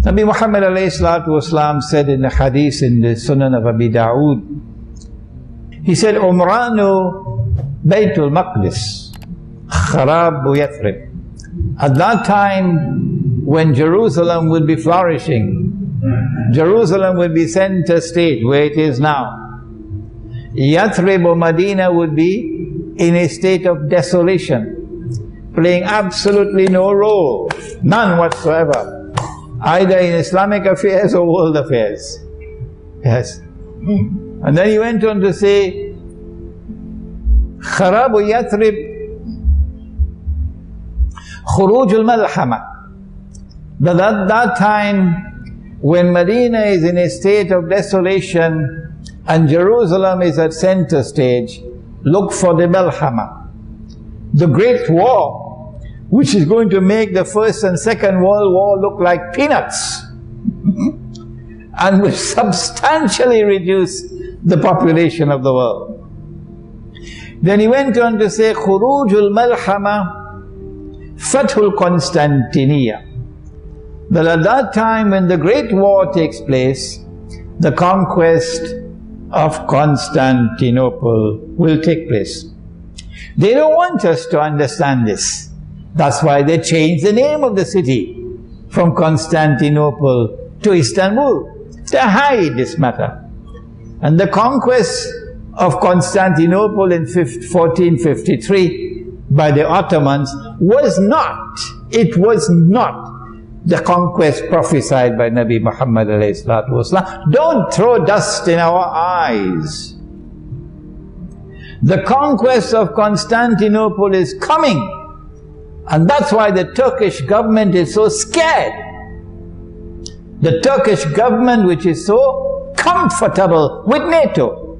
Nabi Muhammad ﷺ said in the hadith in the Sunan of Abi Dawood, he said, Umranu Baytul Maqdis, Kharabu Yathrib. At that time when Jerusalem would be flourishing, Jerusalem would be center stage where it is now. Yathrib or Medina would be in a state of desolation, playing absolutely no role, none whatsoever, either in Islamic affairs or world affairs. Yes. And then he went on to say, Kharabu Yathrib Khuruj al-Malhama. That at that time, when Medina is in a state of desolation and Jerusalem is at center stage, look for the Malhama, the great war, which is going to make the First and Second World War look like peanuts and will substantially reduce the population of the world. Then he went on to say, Khuruj al-Malhama Fathul Constantinople. That at that time when the Great War takes place, the conquest of Constantinople will take place. They don't want us to understand this. That's why they changed the name of the city from Constantinople to Istanbul, to hide this matter. And the conquest of Constantinople in 1453 by the Ottomans was not the conquest prophesied by Nabi Muhammad ﷺ. Don't throw dust in our eyes. The conquest of Constantinople is coming, and that's why the Turkish government is so scared. The Turkish government, which is so comfortable with NATO.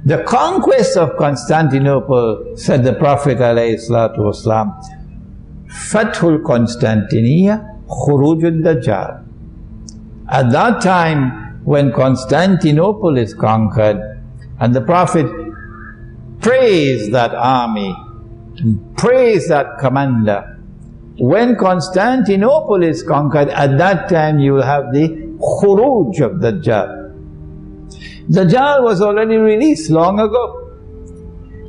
The conquest of Constantinople, said the Prophet ﷺ, Fathul Constantinople, Khurujul Dajjal. At that time, when Constantinople is conquered, and the Prophet praised that army, and praised that commander, when Constantinople is conquered, at that time you will have the Khuruj of Dajjal. Dajjal was already released long ago.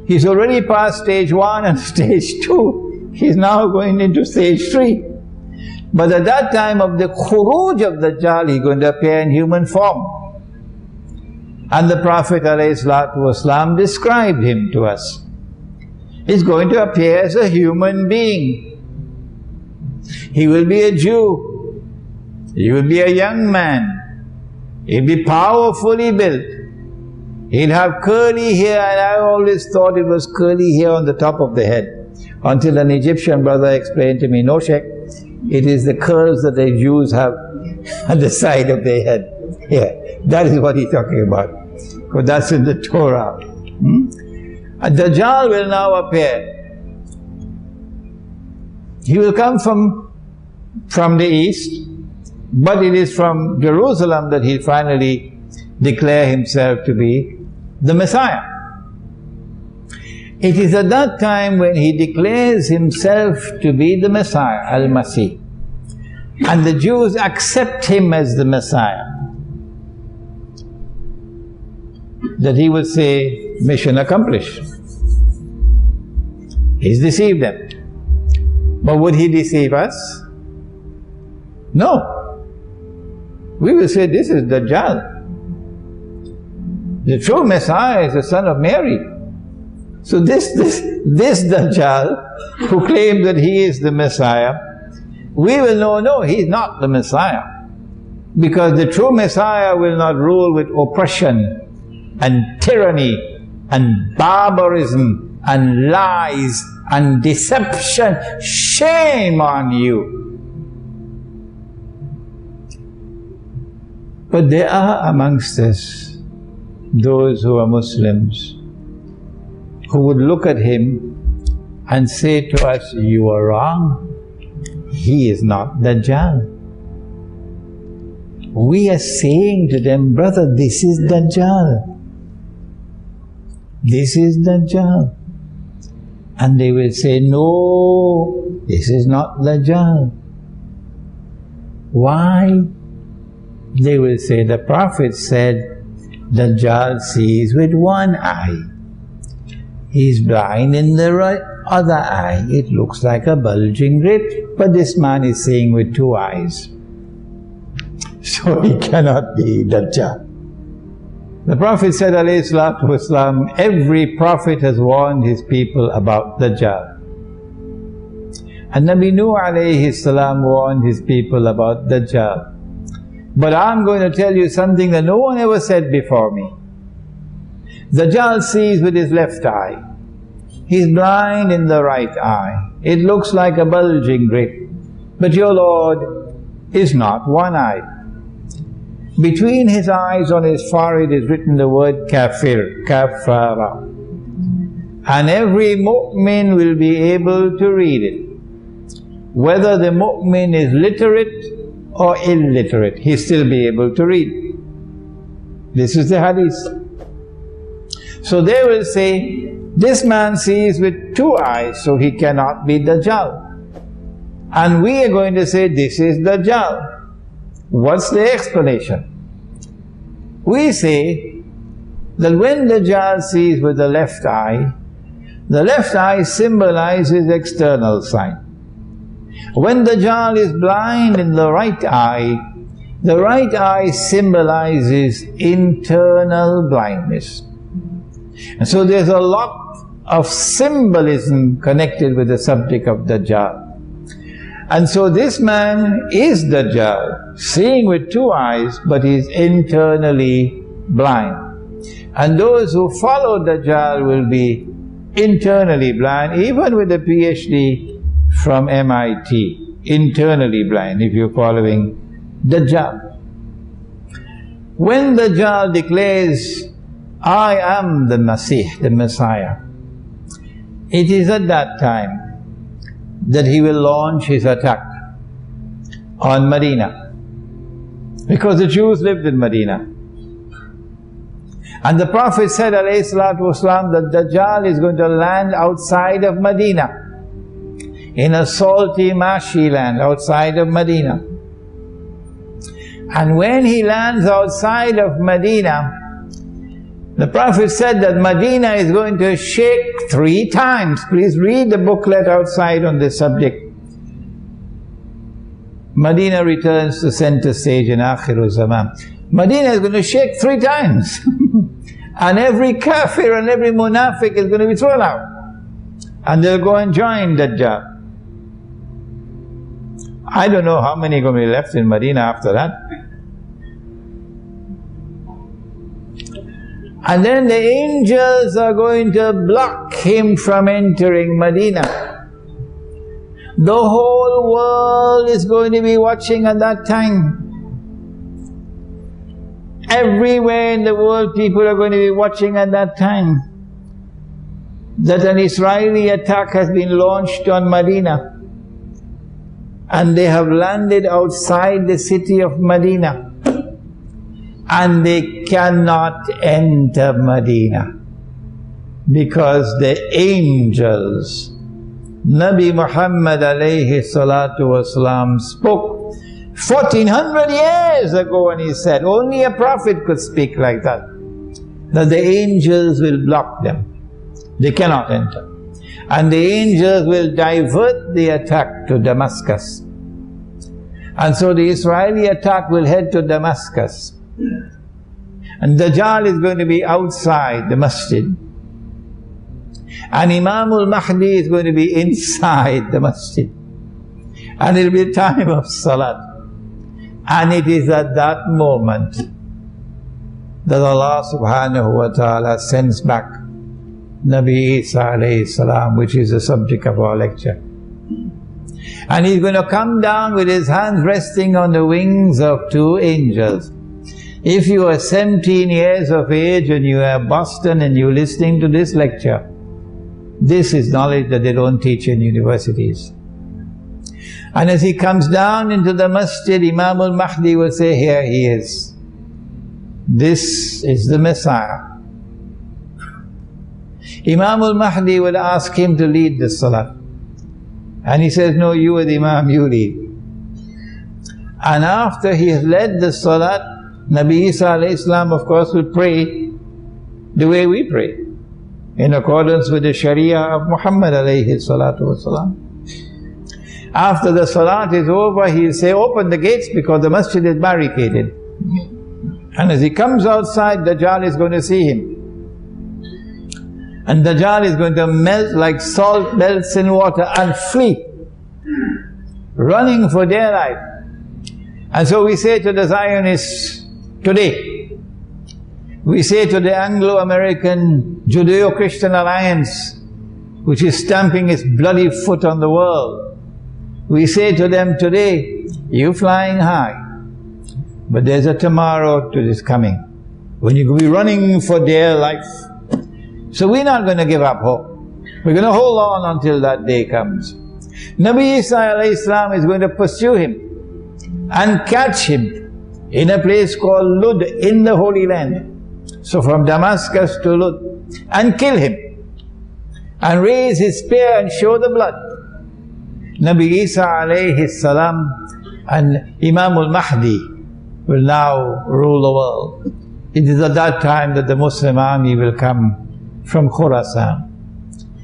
He's already past stage 1 and stage 2. He's now going into stage 3. But at that time of the Khuruj of Dajjal, he's going to appear in human form. And the Prophet ﷺ described him to us. He's going to appear as a human being. He will be a Jew. He will be a young man. He'll be powerfully built. He'll have curly hair, and I always thought it was curly hair on the top of the head. Until an Egyptian brother explained to me, no Sheikh, it is the curls that the Jews have at the side of their head. Yeah, that is what he's talking about. Because that's in the Torah. Dajjal will now appear. He will come from the east, but it is from Jerusalem that he'll finally declare himself to be the Messiah. It is at that time when he declares himself to be the Messiah, Al-Masih, and the Jews accept him as the Messiah, that he will say, mission accomplished. He's deceived them. But would he deceive us? No. We will say, this is Dajjal. The true Messiah is the son of Mary. So this Dajjal, who claims that he is the Messiah, we will know, no, he's not the Messiah. Because the true Messiah will not rule with oppression and tyranny and barbarism and lies and deception. Shame on you. But there are amongst us those who are Muslims who would look at him and say to us, you are wrong. He is not Dajjal. We are saying to them, brother, this is Dajjal. This is Dajjal. And they will say, no, this is not Dajjal. Why? They will say, the Prophet said, Dajjal sees with one eye. He's blind in the other eye. It looks like a bulging grip, but this man is seeing with two eyes. So he cannot be Dajjal. The Prophet said, alayhi salatu wasalam, every prophet has warned his people about Dajjal. And Nabi Nuh alayhi salam warned his people about Dajjal. But I'm going to tell you something that no one ever said before me. Dajjal sees with his left eye. He's blind in the right eye. It looks like a bulging grip. But your Lord is not one-eyed. Between his eyes on his forehead is written the word kafir, kafara. And every mu'min will be able to read it. Whether the mu'min is literate or illiterate, he'll still be able to read. This is the hadith. So they will say, this man sees with two eyes, so he cannot be Dajjal. And we are going to say, this is Dajjal. What's the explanation? We say that when Dajjal sees with the left eye symbolizes external sight. When Dajjal is blind in the right eye symbolizes internal blindness. And so there's a lot of symbolism connected with the subject of Dajjal. And so this man is Dajjal, seeing with two eyes, but he's internally blind. And those who follow Dajjal will be internally blind, even with a PhD from MIT, internally blind, if you're following Dajjal. When Dajjal declares, I am the Masih, the Messiah, it is at that time that he will launch his attack on Medina, because the Jews lived in Medina. And the Prophet said, alayhi salatu wasalam, that Dajjal is going to land outside of Medina, in a salty, marshy land outside of Medina. And when he lands outside of Medina, the Prophet said that Medina is going to shake 3 times. Please read the booklet outside on this subject. Medina returns to center stage in Akhir Zaman. Medina is going to shake 3 times. And every kafir and every munafiq is going to be thrown out. And they'll go and join Dajjal. I don't know how many are going to be left in Medina after that. And then the angels are going to block him from entering Medina. The whole world is going to be watching at that time. Everywhere in the world people are going to be watching at that time that an Israeli attack has been launched on Medina. And they have landed outside the city of Medina. And they cannot enter Medina because the angels, Nabi Muhammad alayhi salatu wasalam spoke 1400 years ago, and he said, only a prophet could speak like that the angels will block them. They cannot enter. And the angels will divert the attack to Damascus. And so the Israeli attack will head to Damascus. And Dajjal is going to be outside the masjid. And Imam al-Mahdi is going to be inside the masjid. And it will be a time of salat. And it is at that moment that Allah subhanahu wa ta'ala sends back Nabi Isa alayhi salam, which is the subject of our lecture. And he's going to come down with his hands resting on the wings of 2 angels. If you are 17 years of age and you are Boston and you're listening to this lecture, this is knowledge that they don't teach in universities. And as he comes down into the masjid, Imam al-Mahdi will say, here he is. This is the Messiah. Imam al-Mahdi will ask him to lead the salat. And he says, no, you are the Imam, you lead. And after he has led the salat, Nabi Isa alayhi salam, of course, will pray the way we pray, in accordance with the Sharia of Muhammad alayhi salatu wasalam. After the salat is over, he will say, open the gates because the masjid is barricaded. And as he comes outside, Dajjal is going to see him. And Dajjal is going to melt like salt melts in water and flee, running for their life. And so we say to the Zionists today, we say to the Anglo-American Judeo-Christian Alliance, which is stamping its bloody foot on the world, we say to them today, you flying high, but there's a tomorrow that is coming when you will be running for dear life. So we're not going to give up hope. We're going to hold on until that day comes. Nabi Isa alayhi salam is going to pursue him and catch him in a place called Lud in the Holy Land. So from Damascus to Lud, and kill him and raise his spear and show the blood. Nabi Isa alayhi salam and Imam al-Mahdi will now rule the world. It is at that time that the Muslim army will come from Khurasan.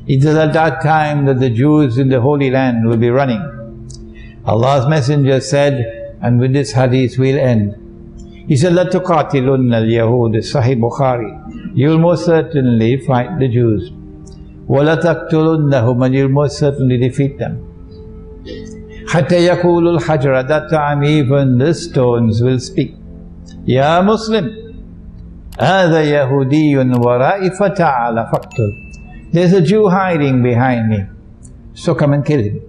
It is at that time that the Jews in the Holy Land will be running. Allah's Messenger said, and with this hadith we'll end, he said, لَا تُقَاتِلُنَّ الْيَهُودِ Sahih Bukhari, you will most certainly fight the Jews. وَلَا تَقْتُلُنَّهُمْ, and you will most certainly defeat them. حَتَّى يَقُولُ الْحَجْرَ, at that time even the stones will speak. Ya Muslim, هَذَا يَهُودِيٌّ وَرَائِ فَتَعَالَ فَقْتُلْ. There's a Jew hiding behind me, so come and kill him.